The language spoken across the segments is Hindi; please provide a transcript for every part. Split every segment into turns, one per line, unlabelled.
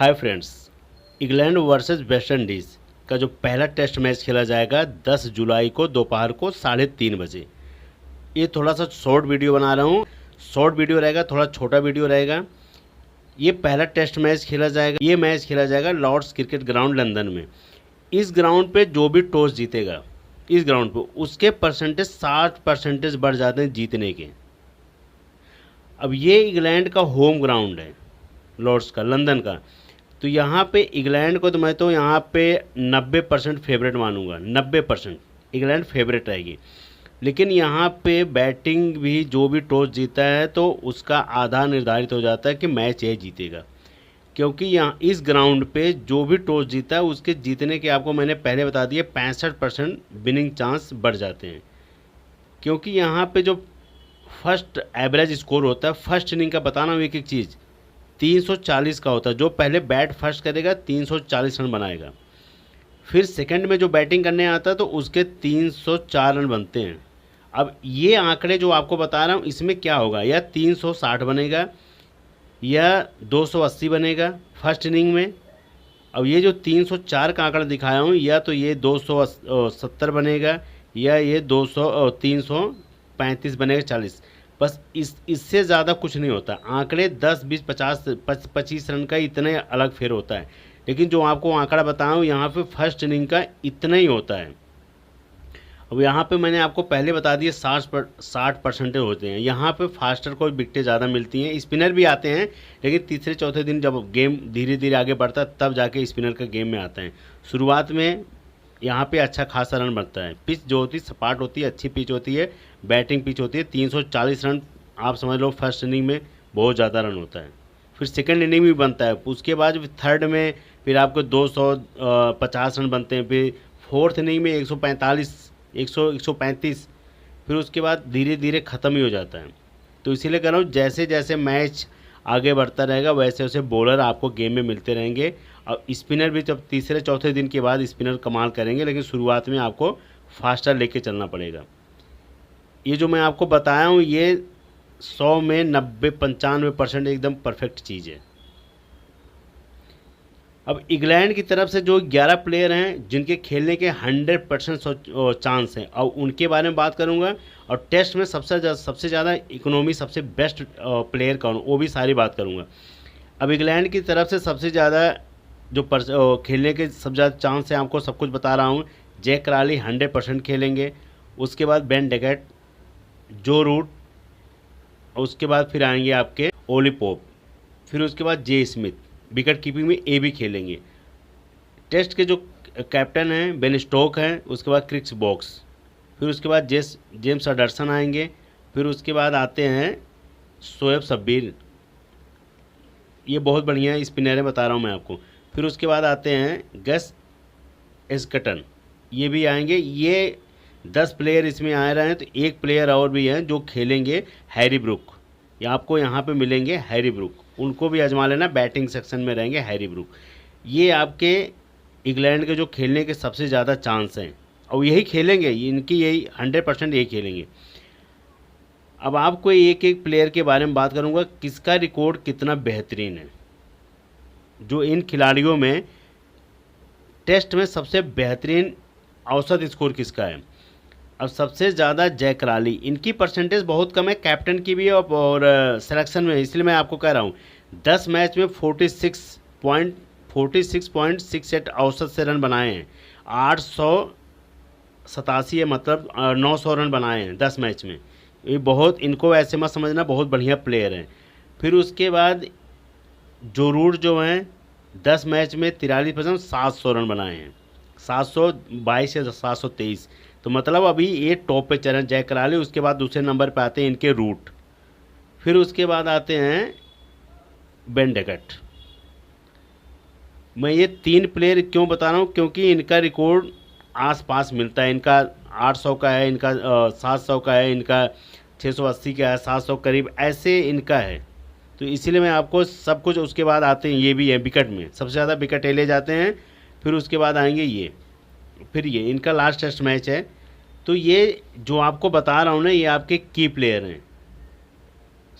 Hi friends, England versus West Indies का जो पहला टेस्ट मैच खेला जाएगा 10 जुलाई को दोपहर को 3:30 बजे। ये थोड़ा सा शॉर्ट वीडियो बना रहा हूँ। शॉर्ट वीडियो रहेगा, थोड़ा छोटा वीडियो रहेगा। ये पहला टेस्ट मैच खेला जाएगा। ये मैच खेला जाएगा लॉर्ड्स क्रिकेट ग्राउंड लंदन में। इस ग्राउंड पे जो भी टॉस जीतेगा इस ग्राउंड पे उसके परसेंटेज 60% बढ़ जाते हैं जीतने के। अब ये इंग्लैंड का होम ग्राउंड है, लॉर्ड्स का, लंदन का। तो यहाँ पे इंग्लैंड को तो मैं तो यहाँ पे 90% फेवरेट मानूंगा। 90% इंग्लैंड फेवरेट रहेगी। लेकिन यहाँ पे बैटिंग भी जो भी टॉस जीता है तो उसका आधा निर्धारित हो जाता है कि मैच ये जीतेगा, क्योंकि यहाँ इस ग्राउंड पे जो भी टॉस जीता है उसके जीतने के आपको मैंने पहले बता दिए 65% विनिंग चांस बढ़ जाते हैं। क्योंकि यहाँ पे जो फर्स्ट एवरेज स्कोर होता है फर्स्ट इनिंग का, बताना हूँ एक एक चीज़, 340 का होता है। जो पहले बैट फर्स्ट करेगा 340 रन बनाएगा। फिर सेकंड में जो बैटिंग करने आता है तो उसके 304 रन बनते हैं। अब ये आंकड़े जो आपको बता रहा हूँ इसमें क्या होगा, या 360 बनेगा या 280 बनेगा फर्स्ट इनिंग में। अब ये जो 304 का आंकड़ा दिखाया हूँ, या तो ये 270 बनेगा या ये 335 बनेगा, 40। बस इससे ज़्यादा कुछ नहीं होता। आंकड़े 10, 20, 50, 25 रन का इतने अलग फेर होता है। लेकिन जो आपको आंकड़ा बताऊँ यहाँ पे फर्स्ट इनिंग का इतना ही होता है। अब यहाँ पे मैंने आपको पहले बता दिए 60% होते हैं। यहाँ पे फास्टर को विकेटें ज़्यादा मिलती हैं, स्पिनर भी आते हैं, लेकिन तीसरे चौथे दिन जब गेम धीरे धीरे आगे बढ़ता है तब जाके स्पिनर का गेम में आता है। शुरुआत में यहाँ पे अच्छा खासा रन बनता है। पिच जो होती है सपाट होती है, अच्छी पिच होती है, बैटिंग पिच होती है। 340 रन आप समझ लो फर्स्ट इनिंग में बहुत ज़्यादा रन होता है। फिर सेकंड इनिंग भी बनता है, उसके बाद थर्ड में फिर आपको 250 रन बनते हैं। फिर फोर्थ इनिंग में 145, 135, फिर उसके बाद धीरे धीरे ख़त्म ही हो जाता है। तो इसीलिए कह रहा हूँ जैसे जैसे मैच आगे बढ़ता रहेगा वैसे वैसे बॉलर आपको गेम में मिलते रहेंगे। और स्पिनर भी जब तीसरे चौथे दिन के बाद स्पिनर कमाल करेंगे, लेकिन शुरुआत में आपको फास्टर लेके चलना पड़ेगा। ये जो मैं आपको बताया हूँ ये 100 में 90-95% एकदम परफेक्ट चीज़ है। अब इंग्लैंड की तरफ से जो 11 प्लेयर हैं जिनके खेलने के 100% चांस हैं, और उनके बारे में बात करूंगा। और टेस्ट में सबसे ज़्यादा इकोनॉमी, सबसे बेस्ट प्लेयर कौन, वो भी सारी बात करूंगा। अब इंग्लैंड की तरफ से सबसे ज़्यादा जो खेलने के सबसे ज़्यादा चांस हैं आपको सब कुछ बता रहा हूँ। जैक क्राली 100% खेलेंगे। उसके बाद बेन डेकेट, जो रूट, उसके बाद फिर आएंगे आपके ओली पोप, फिर उसके बाद जे स्मिथ। विकेट कीपिंग में ए भी खेलेंगे। टेस्ट के जो कैप्टन हैं बेन स्टोक हैं, उसके बाद क्रिस वोक्स, फिर उसके बाद जेम्स एंडरसन आएंगे। फिर उसके बाद आते हैं शोएब शब्बीर, ये बहुत बढ़िया स्पिनर है बता रहा हूँ मैं आपको। फिर उसके बाद आते हैं गस एस्कटन, ये भी आएंगे। ये 10 प्लेयर इसमें आ रहे हैं। तो एक प्लेयर और भी हैं जो खेलेंगे, हैरी ब्रूक। ये आपको यहाँ पे मिलेंगे हैरी ब्रूक, उनको भी आजमा लेना, बैटिंग सेक्शन में रहेंगे हैरी ब्रूक। ये आपके इंग्लैंड के जो खेलने के सबसे ज़्यादा चांस हैं, और यही खेलेंगे, इनकी यही 100% यही खेलेंगे। अब आपको एक एक प्लेयर के बारे में बात करूँगा, किसका रिकॉर्ड कितना बेहतरीन है। जो इन खिलाड़ियों में टेस्ट में सबसे बेहतरीन औसत स्कोर किसका है। अब सबसे ज़्यादा जैक क्राली, इनकी परसेंटेज बहुत कम है, कैप्टन की भी और सिलेक्शन में, इसलिए मैं आपको कह रहा हूँ 10 मैच में 46.68 औसत से रन बनाए हैं। 887 है, मतलब 900 रन बनाए हैं 10 मैच में। ये बहुत, इनको ऐसे मत समझना, बहुत बढ़िया प्लेयर हैं। फिर उसके बाद जो रूट जो हैं 10 मैच में 43%, 700 रन बनाए हैं, 722 या 723। तो मतलब अभी ये टॉप पे चल रहे हैं जैक क्राली। उसके बाद दूसरे नंबर पे आते हैं इनके रूट। फिर उसके बाद आते हैं बेन डेकेट। मैं ये 3 प्लेयर क्यों बता रहा हूँ, क्योंकि इनका रिकॉर्ड आसपास मिलता है। इनका 800 का है, इनका 700 का है, इनका 680 का है, 700 करीब ऐसे इनका है। तो इसीलिए मैं आपको सब कुछ। उसके बाद आते हैं ये भी है विकेट में, सबसे ज़्यादा विकेट ले जाते हैं। फिर उसके बाद आएंगे ये, फिर ये इनका लास्ट टेस्ट मैच है। तो ये जो आपको बता रहा हूँ ना, ये आपके की प्लेयर हैं।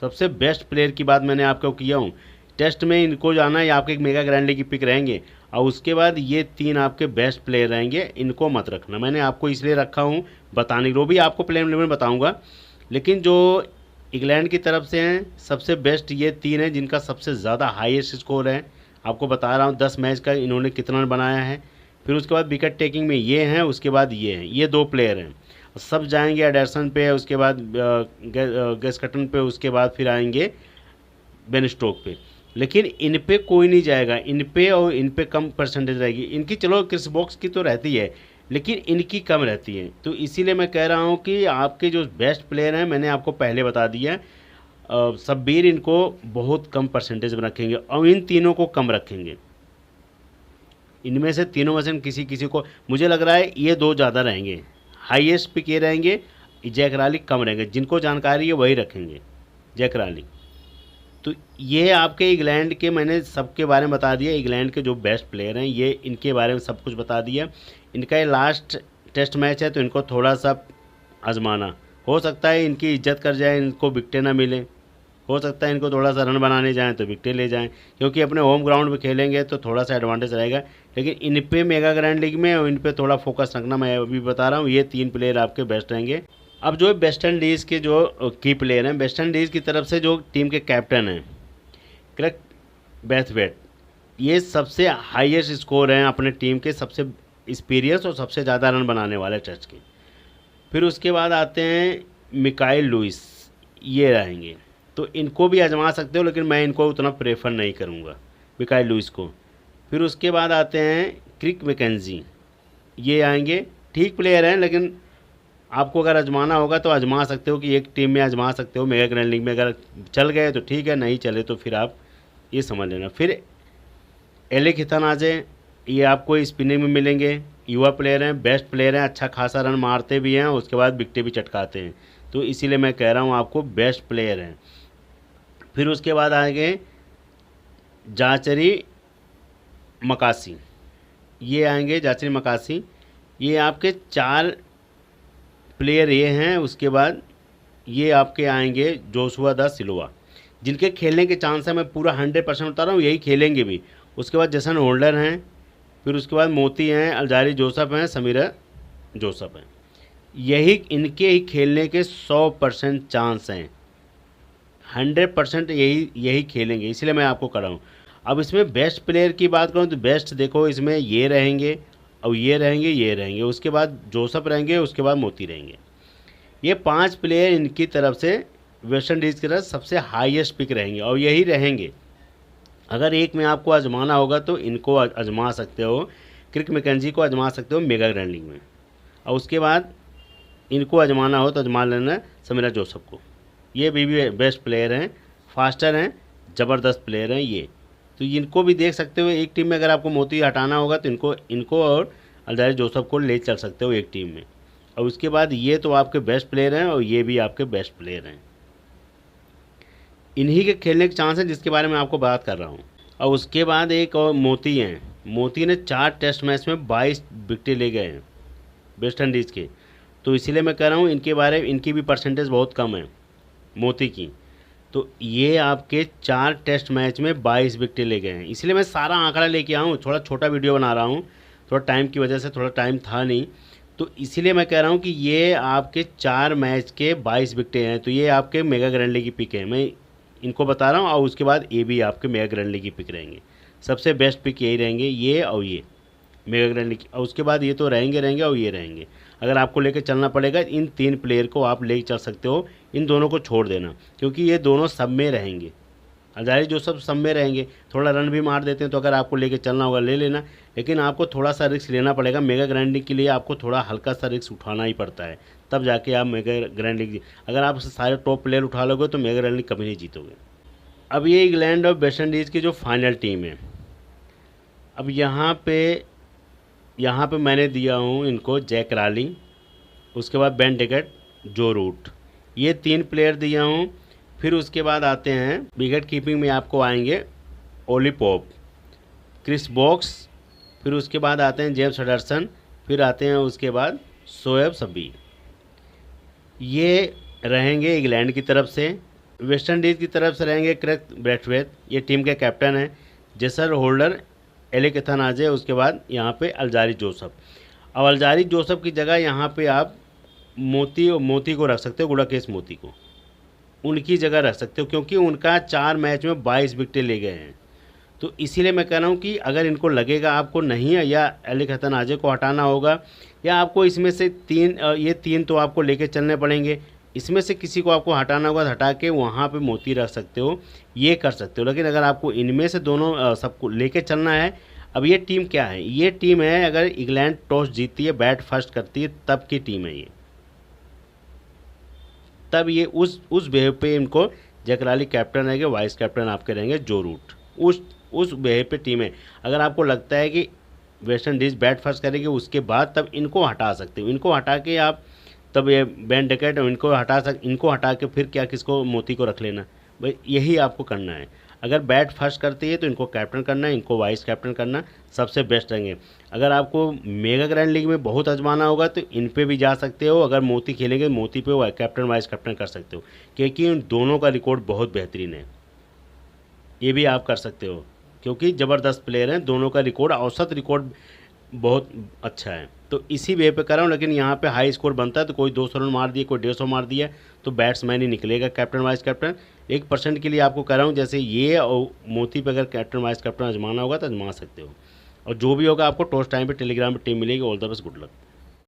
सबसे बेस्ट प्लेयर की बात मैंने आपको किया हूँ। टेस्ट में इनको जाना है, आपके एक मेगा ग्रैंड लीग की पिक रहेंगे। और उसके बाद ये 3 आपके बेस्ट प्लेयर रहेंगे, इनको मत रखना। मैंने आपको इसलिए रखा हूँ बताने, वो भी आपको प्लेयर में बताऊँगा। लेकिन जो इंग्लैंड की तरफ से हैं सबसे बेस्ट ये 3 हैं जिनका सबसे ज़्यादा हाईएस्ट स्कोर है। आपको बता रहा हूँ 10 मैच का इन्होंने कितना बनाया है। फिर उसके बाद विकेट टेकिंग में ये हैं, उसके बाद ये हैं, ये 2 प्लेयर हैं। सब जाएंगे एडरसन पे, उसके बाद गैस्कटन पे, उसके बाद फिर आएंगे बेन स्टोक पे। लेकिन इन पे कोई नहीं जाएगा, इन पे और इन पे कम परसेंटेज रहेगी इनकी। चलो क्रिस वोक्स की तो रहती है, लेकिन इनकी कम रहती है। तो इसीलिए मैं कह रहा हूँ कि आपके जो बेस्ट प्लेयर हैं मैंने आपको पहले बता दिया, शब्बीर इनको बहुत कम परसेंटेज में रखेंगे और इन तीनों को कम रखेंगे। इनमें से तीनों में से किसी किसी को मुझे लग रहा है ये 2 ज़्यादा रहेंगे, हाईएस्ट पिक ये रहेंगे, जैक राली कम रहेंगे। जिनको जानकारी है वही रखेंगे जैक राली। तो ये आपके इंग्लैंड के मैंने सबके बारे में बता दिया, इंग्लैंड के जो बेस्ट प्लेयर हैं ये इनके बारे में सब कुछ बता दिया। इनका ये लास्ट टेस्ट मैच है तो इनको थोड़ा सा आजमाना, हो सकता है इनकी इज्जत कर जाए, इनको विकटें ना मिले, हो सकता है इनको थोड़ा सा रन बनाने जाएँ तो विकटें ले जाएँ, क्योंकि अपने होम ग्राउंड पे खेलेंगे तो थोड़ा सा एडवांटेज रहेगा। लेकिन इन पे मेगा ग्रैंड लीग में और इन पे थोड़ा फोकस रखना, मैं अभी बता रहा हूँ ये 3 प्लेयर आपके बेस्ट रहेंगे। अब जो वेस्ट इंडीज़ के जो की प्लेयर हैं, वेस्ट इंडीज़ की तरफ से जो टीम के कैप्टन हैं क्रिक ब्रैथवेट, ये सबसे हाईएस्ट स्कोर हैं अपने टीम के, सबसे एक्सपीरियंस और सबसे ज़्यादा रन बनाने वाले टेस्ट के। फिर उसके बाद आते हैं मिकाइल लुइस, ये रहेंगे। तो इनको भी आजमा सकते हो, लेकिन मैं इनको उतना प्रेफर नहीं करूँगा मिकाइल लुइस को। फिर उसके बाद आते हैं क्रिक मैकेंजी, ये आएंगे, ठीक प्लेयर हैं लेकिन आपको अगर आजमाना होगा तो आजमा सकते हो कि एक टीम में आजमा सकते हो। मेगा ग्रैंड लीग में अगर चल गए तो ठीक है, नहीं चले तो फिर आप ये समझ लेना। फिर एले खितानाजे, ये आपको स्पिनिंग में मिलेंगे, युवा प्लेयर हैं, बेस्ट प्लेयर हैं, अच्छा खासा रन मारते भी हैं, उसके बाद विकटें भी चटकाते हैं। तो इसीलिए मैं कह रहा हूँ आपको बेस्ट प्लेयर हैं। फिर उसके बाद आएंगे जाचरी मकासी, ये आएंगे जाचरी मकासी, ये आपके 4 प्लेयर ये हैं। उसके बाद ये आपके आएंगे जोशुआ दा सिल्वा, जिनके खेलने के चांस है, मैं पूरा 100% बता रहा हूँ, यही खेलेंगे भी। उसके बाद जेसन होल्डर हैं, फिर उसके बाद मोती हैं, अल्जारी जोसेफ हैं, समीरा जोसेफ हैं। यही इनके ही खेलने के 100% चांस हैं, 100% यही खेलेंगे, इसलिए मैं आपको कर रहा हूँ। अब इसमें बेस्ट प्लेयर की बात करूँ तो बेस्ट देखो, इसमें ये रहेंगे और ये रहेंगे, ये रहेंगे, उसके बाद जोसेफ रहेंगे, उसके बाद मोती रहेंगे। ये 5 प्लेयर इनकी तरफ से वेस्ट इंडीज़ की तरफ सबसे हाईएस्ट पिक रहेंगे और यही रहेंगे। अगर एक में आपको आजमाना होगा तो इनको आजमा सकते हो, क्रिक मैकेंजी को आजमा सकते हो मेगा ग्रैंड लीग में, और उसके बाद इनको आजमाना हो तो आजमा लेना समीरा जोसेफ को। ये भी बेस्ट प्लेयर हैं, फास्टर हैं, ज़बरदस्त प्लेयर हैं ये। तो इनको भी देख सकते हो एक टीम में। अगर आपको मोती हटाना होगा तो इनको और अल्जारी जोसेफ को ले चल सकते हो एक टीम में। और उसके बाद ये तो आपके बेस्ट प्लेयर हैं और ये भी आपके बेस्ट प्लेयर हैं, इन्हीं के खेलने के चांस हैं जिसके बारे में आपको बात कर रहा हूँ। और उसके बाद एक और मोती हैं, मोती ने 4 टेस्ट मैच में 22 विकेटें ले गए हैं वेस्ट इंडीज़ के। तो इसीलिए मैं कह रहा हूँ इनके बारे में, इनकी भी परसेंटेज बहुत कम है मोती की। तो ये आपके 4 टेस्ट मैच में 22 विकेटें ले गए हैं। इसलिए मैं सारा आंकड़ा लेके आऊँ, थोड़ा छोटा वीडियो बना रहा हूँ, थोड़ा टाइम की वजह से, थोड़ा टाइम था नहीं, तो इसीलिए मैं कह रहा हूँ कि ये आपके 4 मैच के 22 विकेटें हैं। तो ये आपके मेगा ग्रैंड लीग की पिक है, मैं इनको बता रहा हूँ। और उसके बाद ये भी आपके मेगा ग्रैंड लीग की पिक रहेंगे, सबसे बेस्ट पिक यही रहेंगे, ये और ये मेगा ग्रैंड लीग। और उसके बाद ये तो रहेंगे और ये रहेंगे। अगर आपको लेकर चलना पड़ेगा इन 3 प्लेयर को आप लेकर चल सकते हो, इन दोनों को छोड़ देना, क्योंकि ये दोनों सब में रहेंगे। अल्जारी जोसेफ सब में रहेंगे, थोड़ा रन भी मार देते हैं, तो अगर आपको लेके चलना होगा ले लेना, लेकिन आपको थोड़ा सा रिस्क लेना पड़ेगा। मेगा ग्रैंड लीग के लिए आपको थोड़ा हल्का सा रिस्क उठाना ही पड़ता है, तब जाके आप मेगा ग्रैंड लीग, अगर आप सारे टॉप प्लेयर उठा लोगे तो मेगा ग्रैंड लीग कभी नहीं जीतोगे। अब ये इंग्लैंड और वेस्ट इंडीज़ की जो फाइनल टीम है, अब यहाँ पे मैंने दिया हूँ इनको जैक राली, उसके बाद बेन डिकट, जो रूट, ये 3 प्लेयर दिया हूँ। फिर उसके बाद आते हैं विकेट कीपिंग में आपको आएंगे ओली पॉप, क्रिस वोक्स, फिर उसके बाद आते हैं जेम्स हेडरसन, फिर आते हैं उसके बाद शोएब शब्बीर। ये रहेंगे इंग्लैंड की तरफ से। वेस्ट इंडीज़ की तरफ से रहेंगे क्रिस ब्रैथवेट, ये टीम के कैप्टन हैं। जेसन होल्डर, एले केथानाजे, उसके बाद यहाँ पे अल्जारी जोसेफ। अब अल्जारी जोसेफ की जगह यहाँ पे आप मोती को रख सकते हो, गुड़ाकेश मोती को उनकी जगह रख सकते हो, क्योंकि उनका 4 मैच में 22 विकेटें ले गए हैं। तो इसीलिए मैं कह रहा हूँ कि अगर इनको लगेगा आपको नहीं है या एले केथानाजे को हटाना होगा, या आपको इसमें से ये तीन तो आपको लेके चलने पड़ेंगे, इसमें से किसी को आपको हटाना होगा तो हटा के वहाँ पे मोती रख सकते हो, ये कर सकते हो। लेकिन अगर आपको इनमें से दोनों सबको लेके चलना है, अब ये टीम क्या है, ये टीम है अगर इंग्लैंड टॉस जीतती है, बैट फर्स्ट करती है, तब की टीम है ये। तब ये उस बेह पे इनको जकराली कैप्टन रहेंगे, वाइस कैप्टन आपके रहेंगे जो रूट, उस बेह पे टीम है। अगर आपको लगता है कि वेस्ट इंडीज़ बैट फर्स्ट करेगी, उसके बाद तब इनको हटा सकते हो। इनको हटा के आप तब ये बेन डेकेट इनको हटा के फिर क्या किसको मोती को रख लेना, भाई यही आपको करना है। अगर बैट फर्स्ट करती है तो इनको कैप्टन करना है, इनको वाइस कैप्टन करना, सबसे बेस्ट रहेंगे। अगर आपको मेगा ग्रैंड लीग में बहुत आजमाना होगा तो इन पे भी जा सकते हो, अगर मोती खेलेंगे मोती पे कैप्टन वाइस कैप्टन कर सकते हो, क्योंकि उन दोनों का रिकॉर्ड बहुत बेहतरीन है। ये भी आप कर सकते हो, क्योंकि ज़बरदस्त प्लेयर हैं दोनों का रिकॉर्ड, औसत रिकॉर्ड बहुत अच्छा है। तो इसी वे पे कर रहा हूँ, लेकिन यहाँ पे हाई स्कोर बनता है तो कोई 200 रन मार दिए, कोई 150 मार दिया, तो बैट्समैन ही निकलेगा कैप्टन वाइस कैप्टन। 1% के लिए आपको कर रहा हूँ, जैसे ये और मोती पे अगर कैप्टन वाइस कैप्टन आजमाना होगा तो आजमा सकते हो। और जो भी होगा आपको टॉस टाइम पे टेलीग्राम पे टीम मिलेगी। All the best, good luck.